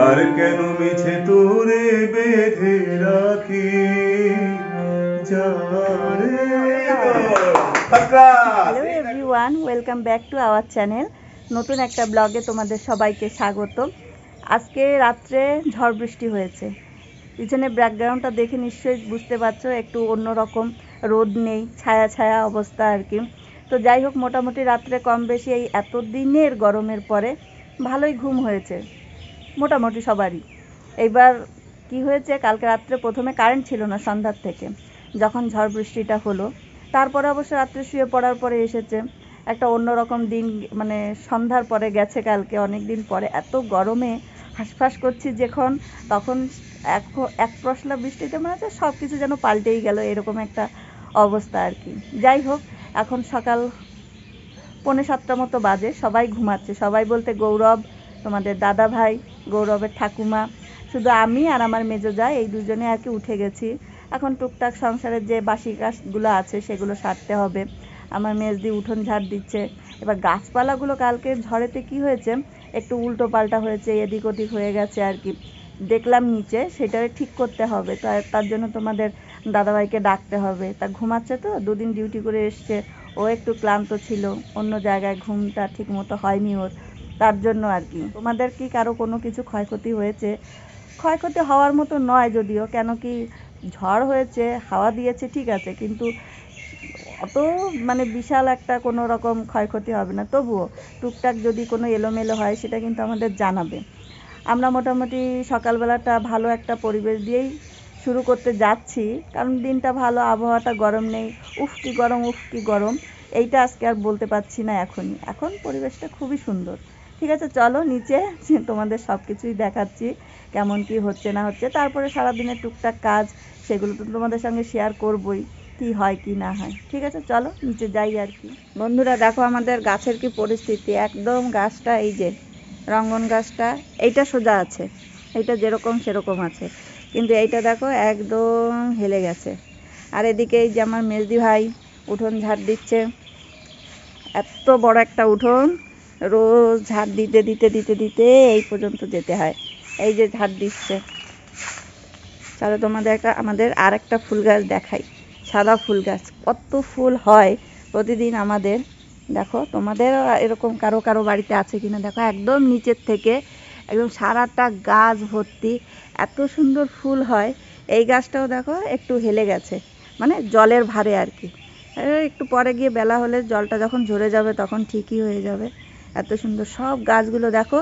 আর কেন মিছে তোরে বেঁধে রাখি hello everyone, welcome back to our channel. নতুন একটা ব্লগে তোমাদের সবাইকে স্বাগত। আজকে রাত্রে ঝড় বৃষ্টি হয়েছে। পিছনে ব্যাকগ্রাউন্ডটা দেখে নিশ্চয়ই বুঝতে পারছো, একটু অন্যরকম, রোদ নেই, ছায়া ছায়া অবস্থা আর কি। তো যাই হোক, মোটামুটি রাত্রে কম বেশি এই এত দিনের গরমের পরে ভালোই ঘুম হয়েছে মোটামুটি সবারই। এইবার কি হয়েছে, কালকে রাত্রে প্রথমে কারেন্ট ছিল না সন্ধ্যার থেকে, যখন ঝড় বৃষ্টিটা হলো। তারপরে অবশ্য রাত্রে শুয়ে পড়ার পরে এসেছে একটা অন্যরকম দিন, মানে সন্ধ্যার পরে গেছে কালকে, অনেক দিন পরে। এত গরমে হাঁসফাঁস করছি যখন, তখন এক পশলা বৃষ্টিতে মনে হচ্ছে সব কিছু যেন পাল্টেই গেল, এরকম একটা অবস্থা আর কি। যাই হোক, এখন সকাল 6:45 মতো বাজে, সবাই ঘুমাচ্ছে। সবাই বলতে গৌরব, তোমাদের দাদা ভাই, গৌরবের ঠাকুমা, শুধু আমি আর আমার মেজো যা, এই দুজনে আর কি উঠে গেছি। এখন টুকটাক সংসারের যে বাসি কাজগুলো আছে সেগুলো সারতে হবে। আমার মেজদি উঠোন ঝাড় দিচ্ছে। এবার গাছপালাগুলো কালকে ঝড়েতে কি হয়েছে, একটু উল্টো পাল্টা হয়েছে, এদিক ওদিক হয়ে গেছে আর কি, দেখলাম নিচে, সেটাকে ঠিক করতে হবে। তার জন্য তোমাদের দাদাভাইকে ডাকতে হবে। তা ঘুমাচ্ছে তো, দুদিন ডিউটি করে এসছে, ও একটু ক্লান্ত ছিল, অন্য জায়গায় ঘুমটা ঠিক মতো হয়নি ওর, তার জন্য আর কি। তোমাদের কি কারো কোনো কিছু ক্ষয়ক্ষতি হয়েছে? ক্ষয়ক্ষতি হওয়ার মতো নয় যদিও, কেন কি ঝড় হয়েছে, হাওয়া দিয়েছে ঠিক আছে, কিন্তু অত মানে বিশাল একটা কোনো রকম ক্ষয়ক্ষতি হবে না। তবুও টুকটাক যদি কোনো এলোমেলো হয় সেটা কিন্তু আমাদের জানাবে। আমরা মোটামুটি সকালবেলাটা ভালো একটা পরিবেশ দিয়েই শুরু করতে যাচ্ছি, কারণ দিনটা ভালো, আবহাওয়াটা গরম নেই। উফ কি গরম, উফ কি গরম, এইটা আজকে আর বলতে পারছি না। এখন পরিবেশটা খুবই সুন্দর। ঠিক আছে, চলো নিচে, তোমাদের সব কিছুই দেখাচ্ছি কেমন কি হচ্ছে না হচ্ছে। তারপরে সারাদিনের টুকটাক কাজ, সেগুলো তো তোমাদের সঙ্গে শেয়ার করবই, কি হয় কি না হয়। ঠিক আছে, চলো নিচে যাই আর কি। বন্ধুরা দেখো আমাদের গাছের কি পরিস্থিতি, একদম গাছটা, এই যে রঙ্গন গাছটা, এইটা সোজা আছে, এইটা যেরকম সেরকম আছে, কিন্তু এইটা দেখো একদম হেলে গেছে। আর এদিকে এই যে আমার মেজদি ভাই উঠোন ঝাড় দিচ্ছে, এত বড় একটা উঠোন, রোজ ঝাড় দিতে দিতে দিতে দিতে এই পর্যন্ত যেতে হয়। এই যে ঝাড় দিচ্ছে। চলো তোমাদের আমাদের আর একটা ফুল গাছ দেখাই, সাদা ফুল গাছ, কত ফুল হয় প্রতিদিন আমাদের। দেখো তোমাদের এরকম কারো কারো বাড়িতে আছে কিনা দেখো, একদম নিচের থেকে একদম সারাটা গাছ ভর্তি, এত সুন্দর ফুল হয়। এই গাছটাও দেখো একটু হেলে গেছে, মানে জলের ভারে আর কি। একটু পরে গিয়ে বেলা হলে জলটা যখন ঝরে যাবে তখন ঠিকই হয়ে যাবে। এত সুন্দর সব গাছগুলো দেখো,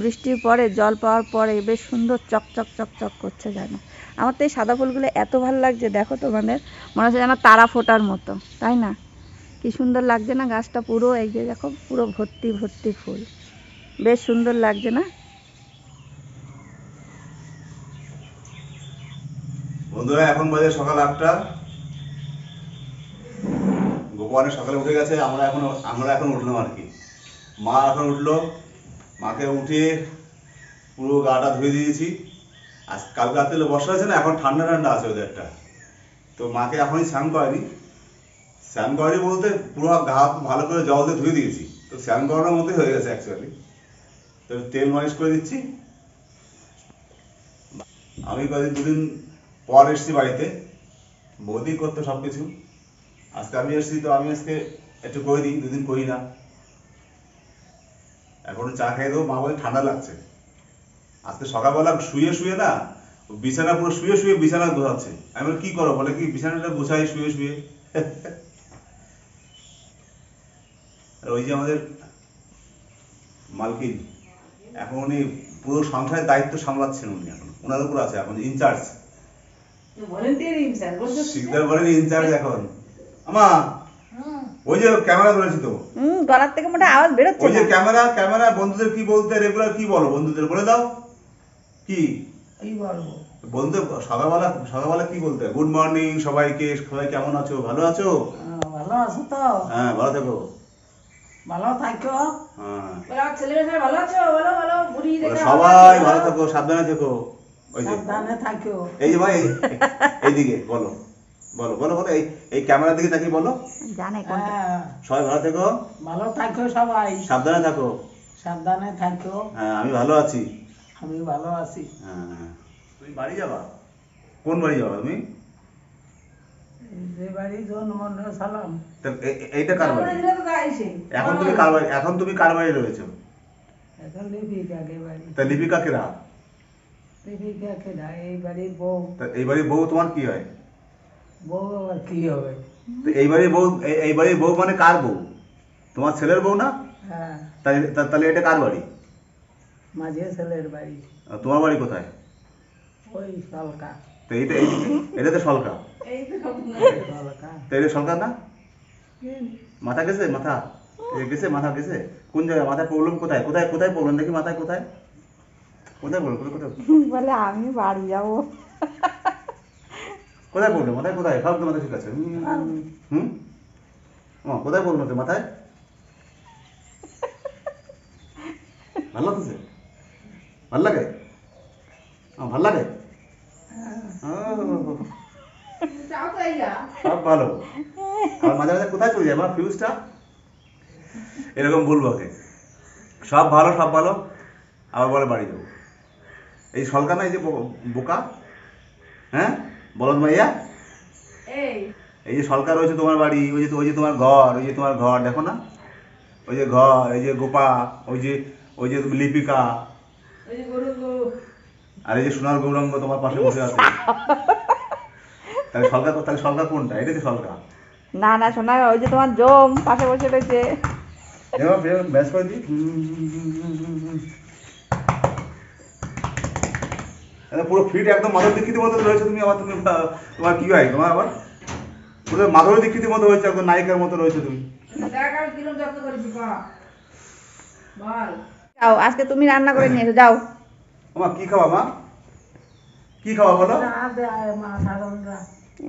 বৃষ্টির পরে জল পাওয়ার পরে বেশ সুন্দর চকচক চকচক করছে যেন। আমার তো এই সাদা ফুলগুলো এত ভালো লাগছে, দেখো তোমাদের মনে হচ্ছে যেন তারা ফোটার মতো, তাই না? কি সুন্দর লাগছে না গাছটা পুরো, এই যে দেখো পুরো ভর্তি ভর্তি ফুল, বেশ সুন্দর লাগছে না? বন্ধুরা, এখন বাজে সকাল 8টা। গোপানের সকালে উঠে গেছে, আমরা এখন উঠলাম আর কি। মা এখন উঠলো, মাকে উঠিয়ে পুরো গাটা ধুয়ে দিয়েছি। আজ কালকে রাত্রে বর্ষা হয়েছে না, এখন ঠান্ডা ঠান্ডা আছে ওদেরটা। তো মাকে এখনই স্নান করেনি, স্নান করেনি বলতে পুরো গা ভালো করে জল দিয়ে ধুয়ে দিয়েছি, তো স্নান করানোর মধ্যেই হয়ে গেছে অ্যাকচুয়ালি। তো তেল মালিশ করে দিচ্ছি। আমি কদিন 2 দিন পর এসেছি বাড়িতে, বৌদি করতো সব কিছু। আজকে আমি এসেছি, তো আমি আজকে একটু করে দিই, 2 দিন করি না। এখন চা খেয়ে দেবো, মা বলে ঠান্ডা লাগছে। আজকে সকালবেলা শুয়ে শুয়ে না, বিছানা পুরো শুয়ে শুয়ে বিছানা গোছাচ্ছে। আমি বলি কি করো, বলে কি বিছানাটা গোছাই শুয়ে শুয়ে। আর ওই যে আমাদের মালকিন, এখন উনি পুরো সংসারের দায়িত্ব সামলাচ্ছেন, উনি এখন ওনার উপর আছে, এখন ইনচার্জ, শিকদার বলেন ইনচার্জ এখন। আমা, ওই যে ক্যামেরা ধরেছি তো, গলার থেকে মোটা আওয়াজ বেরোচ্ছে ওই যে না। ক্যামেরা বন্ধুদের কি বলতে, রেগুলার কি বলো বন্ধুদের, বলে দাও কি বলবো বন্ধু। সকালবেলা সকালবেলা কি বলতে, গুড মর্নিং সবাইকে, সবাই কেমন আছো, ভালো আছো? ভালো আছো তো? হ্যাঁ, ভালো থেকো। ভালো থাকো। হ্যাঁ, ছেলেমেয়েরা ভালো আছো? বলো বলো, বুড়ি দেখে সবাই ভালো থেকো, সাবধানে থেকো। ওই যে সাবধানে থাকো। এই যে ভাই, এইদিকে বলো, বলো বলো বলো, এই ক্যামেরার দিকে তাকিয়ে বলো, জানে কোনটা। সবাই ভালো থেকো, ভালো থাকো সবাই, সাবধানে থাকো। সাবধানে থাকো। হ্যাঁ, আমি ভালো আছি। আমি ভালো আছি। হ্যাঁ, তুমি বাড়ি যাবা? কোন বাড়ি যাবা তুমি? এই যে বাড়ি জন্ম সালাম। তা এইটা কার বাড়ি? এখন তুমি কার বাড়ি রয়েছো? এখন লিপিকাকে বাড়ি। তা লিপিকা কেরা? লিপিকাকে না, এই বাড়ির বউ। তা এই বাড়ির বউ তোমার কি হয়? বউ আবার কি হবে? তো এই বাড়ির বউ, এই বাড়ির বউ মানে কার বউ? তোমার ছেলের বউ না? হ্যাঁ, তাহলে এটা কার বাড়ি? মাঝে ছেলের বাড়ি। আর তোমার বাড়ি কোথায়? ওই সলকা। তো এটা তো সলকা। সলকা। তো এটা সলকা না? মাথা গেছে? মাথা গেছে? মাথা গেছে কোন জায়গায়? মাথায় প্রবলেম কোথায়? কোথায় কোথায় প্রবলেম দেখি? মাথায় কোথায় কোথায় প্রবলেম? কোথায় বলে আমি বাড়ি যাব। কোথায় প্রবলেম? মাথায় কোথায়? সব তো মাথায় ঠিক আছে। হুম, কোথায় প্রবলেম হচ্ছে মাথায়? ভালো লাগছে? ভাল লাগে? ভাল লাগে? ও, সব ভালো। আর মাঝে মাঝে কোথায় চলে যায় আমার ফিউজটা? এরকম বলবো ওকে, সব ভালো সব ভালো, আবার বলে বাড়ি যাবো। এই সলকা না, এই যে বোকা, হ্যাঁ বলদ ভাইয়া, এই যে সলকা রয়েছে তোমার বাড়ি, ওই যে তোমার ঘর, ওই যে তোমার ঘর দেখো না, ওই যে ঘর, এই যে গোপা, ওই যে লিপিকা, আর এই যে সোনার গৌরাঙ্গ তোমার পাশে বসে আছে। তাহলে সলকা কোনটা? এটা কি সলকা? না না শোনা, ওই যে তোমার জম পাশে বসে রয়েছে। ব্যাস করে দিই। পুরো ফিট একদম মাধুরী দীক্ষিতের মতো রয়েছে তুমি। আবার তুমি তোমার কি হয়? তোমার আবার পুরো মাধুরী দীক্ষিতের মতো হয়েছে, একদম নায়িকার মতো রয়েছে তুমি। যাও, আজকে তুমি রান্না করে নিয়ে এসো, যাও। মা কি খাওয়া? মা কি খাওয়া বলো? যা দেয় মা সারণরা।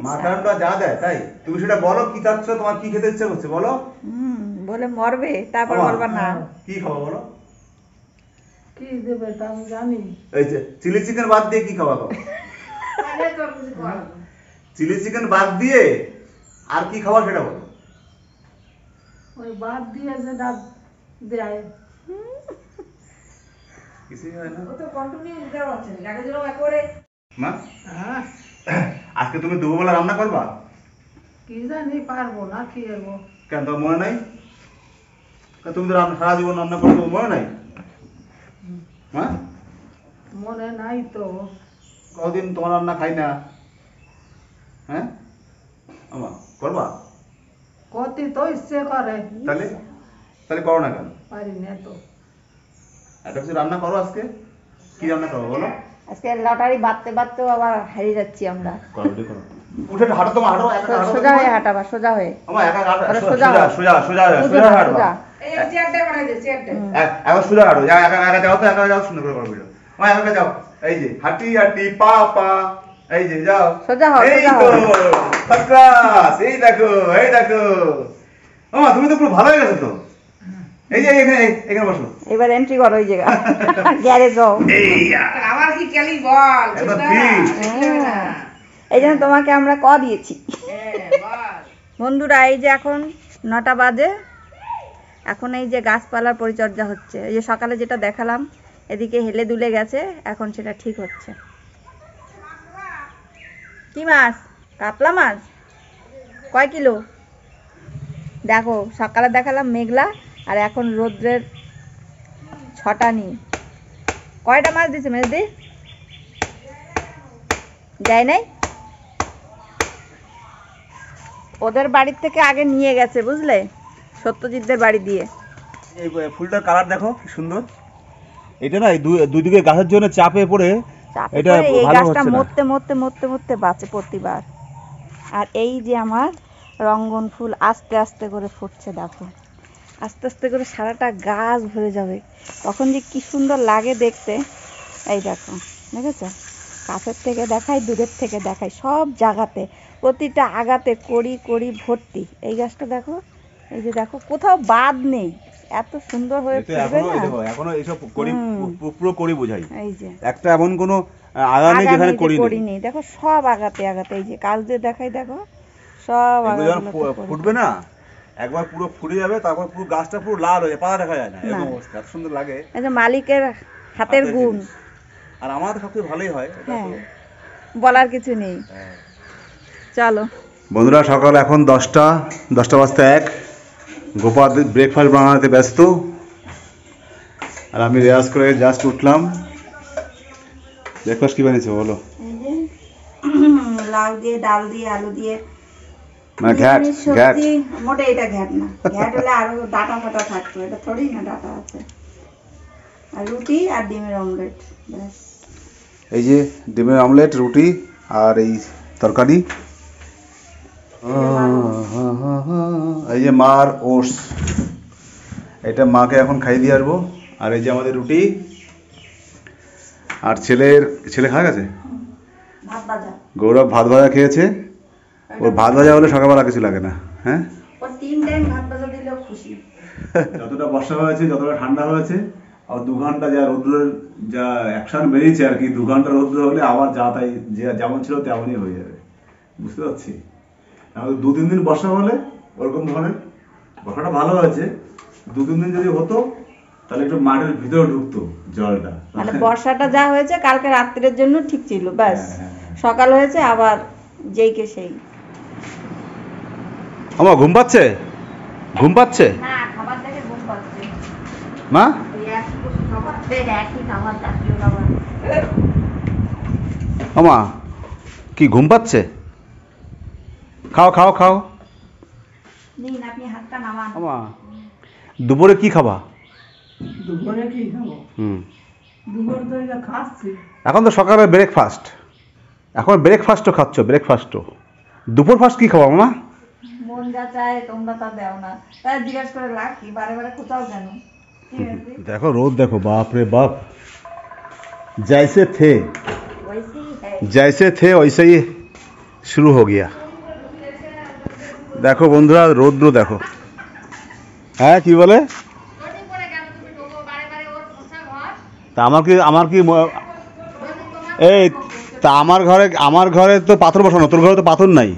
মাথাটা যা দেয় তাই? তুমি সেটা বলো, কি চাচ্ছ, তোমার কি খেতে ইচ্ছে করছে বলো। বলে মরবে, তারপর বাবা, বলবা না। কি খাওয়া বলো? কি দেবে তা আমি জানি। এই যে চিলি চিকেন বাদ দিয়ে কি খাওয়া খাও? চিলি চিকেন বাদ দিয়ে আর কি খাওয়া সেটা বলো। ওই বাদ দিয়ে যেটা দেয়। কিছুই হয় না মা। হ্যাঁ, আজকে তুমি দুপুরবেলা রান্না করবা? কি জানি পারবো না কি হবো। কেন, তোমার মনে নাই? তুমি তো সারা জীবন রান্না করছো, মনে নাই? হ্যাঁ, মনে নাই তো। কদিন তোমার রান্না খাই না। হ্যাঁ আমা, করবা? কতি তো ইচ্ছে করে। তাহলে তাহলে করো না কেন? পারি না তো। একটা কিছু রান্না করো আজকে। কি রান্না করো বলো? আজকে লটারি বাঁধতে বাঁধতেও আবার হারিয়ে যাচ্ছি আমরা। করো করো। উঠে হাঁটো, তোমার হাঁটো, একা হাঁটো। সোজা হয়ে হাঁটাবা, সোজা হয়ে। আমা একা হাঁটো, সোজা সোজা সোজা সোজা হাঁটবা। এখন সোজা হাঁটো, একা একা যাও তো, একা যাও, সুন্দর করে করো ভিডিও। আমা একা যাও, এই যে হাঁটি হাঁটি পা পা, এই যে যাও সোজা হও, এই সোজা তো হও। First class. এই দেখো, এই দেখো আমা, তুমি তো পুরো ভালো হয়ে গেছো তো। এই যে এখানে বসো। এবার এন্ট্রি করো ওই জায়গা, গ্যারেজ হও। আমার কি কেলি বল। একদম ফিট। এই জন্য তোমাকে আমরা দিয়েছি। বন্ধুরা, এই যে এখন 9টা বাজে, এখন এই যে গাছপালার পরিচর্যা হচ্ছে। এই যে সকালে যেটা দেখালাম, এদিকে হেলে দুলে গেছে, এখন সেটা ঠিক হচ্ছে। কি মাছ? কাতলা মাছ। কয় কিলো? দেখো, সকালে দেখালাম মেঘলা, আর এখন রোদ্রের ছটানি। কয়টা মাছ দিছে মেজদি? যায় নাই? ওদের বাড়ির থেকে আগে নিয়ে গেছে, বুঝলে, সত্যজিৎদের বাড়ি দিয়ে। এই ফুলটার কালার দেখো কি সুন্দর। এটা না দুই দিকে গাছের জন্য চাপে পড়ে এটা এই ভালো গাছটা হচ্ছে না। মরতে মরতে মরতে মরতে বাঁচে প্রতিবার। আর এই যে আমার রঙ্গন ফুল আস্তে আস্তে করে ফুটছে, দেখো আস্তে আস্তে করে সারাটা গাছ ভরে যাবে, তখন যে কি সুন্দর লাগে দেখতে। এই দেখো, দেখেছো? কাছের থেকে দেখাই, দূরের থেকে দেখাই, সব জায়গাতে প্রতিটা আগাতে কড়ি কড়ি ভর্তি। এই গাছটা দেখো, এই যে দেখো, কোথাও বাদ নেই, এত সুন্দর হয়ে ফুটবে না। এখনো এইসব করি, পুরো করি বোঝাই। এই যে একটা এমন কোনো আগা নেই যেখানে করি নেই, দেখো সব আগাতে আগাতে। এই যে কাল দিয়ে দেখাই, দেখো সব আগাগুলো ফুটবে না, একবার পুরো ফুটে যাবে, তারপর পুরো গাছটা পুরো লাল হয়ে, পাতা দেখা যায় না, এরকম অবস্থা। এত সুন্দর লাগে। এই যে মালিকের হাতের গুণ। আর আমার তো সবথেকে ভালোই হয় এটা হ্যাঁ তো। বলার কিছু নেই। চলো বন্ধুরা সকাল এখন 10টা বাজতে 1। গোপাল ব্রেকফাস্ট বানাতে ব্যস্ত আর আমি রেয়াজ করে জাস্ট উঠলাম। ব্রেকফাস্ট কি বানিয়েছো বলো? এই যে লাউ দিয়ে, ডাল দিয়ে, আলু দিয়ে মানে ঘ্যাট নিরামিষ ঘ্যাট সবজি। মোটে এটা ঘ্যাট না, ঘ্যাট হলে আরো ডাটা ফাটা থাকতো, এটা থোড়ি না ডাটা আছে। আর রুটি আর ডিমের অমলেট, ব্যাস। এই যে ডিমের অমলেট, রুটি আর এই তরকারি। এই যে মার ওটস, এটা মাকে এখন খাইয়ে দিয়ে আসবো। আর এই যে আমাদের রুটি। আর ছেলে খাওয়া গেছে, ভাত ভাজা। গৌরব ভাত ভাজা খেয়েছে। ওর ভাত ভাজা হলে সকালবেলা কিছু লাগে না। হ্যাঁ, ওর 3 টাইম ভাত ভাজা দিলেও খুশি। যতটা বর্ষা হয়েছে, যতটা ঠান্ডা হয়েছে, আর 2 ঘন্টা যা রোদ্রের যা অ্যাকশন বেরিয়েছে আর কি, 2 ঘন্টা রোদ্র হলে আবার যা তাই যেমন ছিল তেমনই হয়ে যাবে, বুঝতে পারছি। আমাদের 2-3 দিন বর্ষা হলে ওরকম ধরনের, বর্ষাটা ভালো হয়েছে, 2-3 দিন যদি হতো তাহলে একটু মাঠের ভিতরে ঢুকতো জলটা। মানে বর্ষাটা যা হয়েছে কালকে রাত্রের জন্য ঠিক ছিল, ব্যাস। হ্যাঁ। সকাল হয়েছে আবার যেই কে সেই। আমার ঘুম পাচ্ছে না, খাবার দেখে ঘুম পাচ্ছে। মা? ওই একই খাবার, একই খাবার, জাতীয় খাবার। আমা কি ঘুম পাচ্ছে? খাও। নিন, আপনি হাতটা নামান। আমা দুপুরে কি খাবা? দুপুরে কি খাবো? দুপুরে তো এটা খাচ্ছি। এখন তো সকালে ব্রেকফাস্ট, এখন ব্রেকফাস্টও খাচ্ছ, ব্রেকফাস্টও। দুপুর ফাস্ট কি খাবা মামা? মন যা চায় তোমরা তা দেও না, তাই জিজ্ঞাসা করে লাভ কি? বারে বারে কোথাও কেন? কি হয়েছে? দেখো রোদ, দেখো বাপ রে বাপ, जैसे थे वैसे ही शुरू हो गया। দেখো বন্ধুরা রৌদ্র দেখো। হ্যাঁ কি বলে? তা আমার কি এই তা আমার ঘরে তো পাথর বসানো, তোর ঘরে তো পাথর নাই।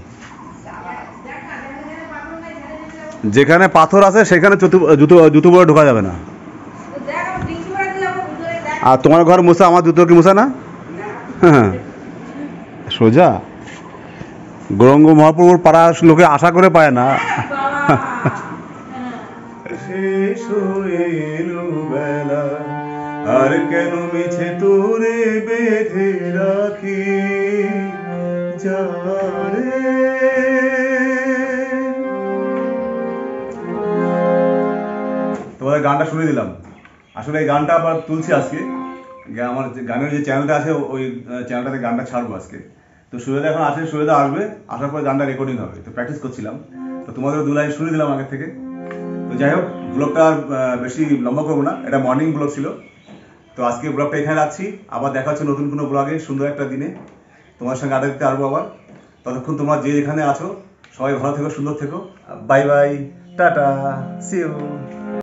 যেখানে পাথর আছে সেখানে জুতো পরে ঢোকা যাবে না। আর তোমার ঘর মুছা, আমার জুতো কি মুছা না? হ্যাঁ সোজা গৌরঙ্গ মহাপ্রভুর পাড়ার লোকে আশা করে পায় না। শেষ হয়ে এলো বেলা, আর কেন মিছে তোরে বেঁধে রাখি যারে। তোমাদের গানটা শুনে দিলাম। আসলে এই গানটা আবার তুলছি আজকে, আমার গানের যে চ্যানেলটা আছে ওই চ্যানেলটাতে গানটা ছাড়বো আজকে। তো সুরেদা এখন আছে, সুরেদা আসবে, আসার পর গানটা রেকর্ডিং হবে, তো প্র্যাকটিস করছিলাম। তো তোমাদের 2 লাইন শুনে দিলাম আগে থেকে। তো যাই হোক, ব্লগটা আর বেশি লম্বা করবো না, এটা মর্নিং ব্লগ ছিল। তো আজকে ব্লগটা এখানে রাখছি, আবার দেখা হচ্ছে নতুন কোনো ব্লগে, সুন্দর একটা দিনে তোমার সঙ্গে আড্ডা দিতে পারবো আবার। ততক্ষণ তোমরা যে যেখানে আছো সবাই ভালো থেকো, সুন্দর থেকো। Bye bye, ta ta, see you.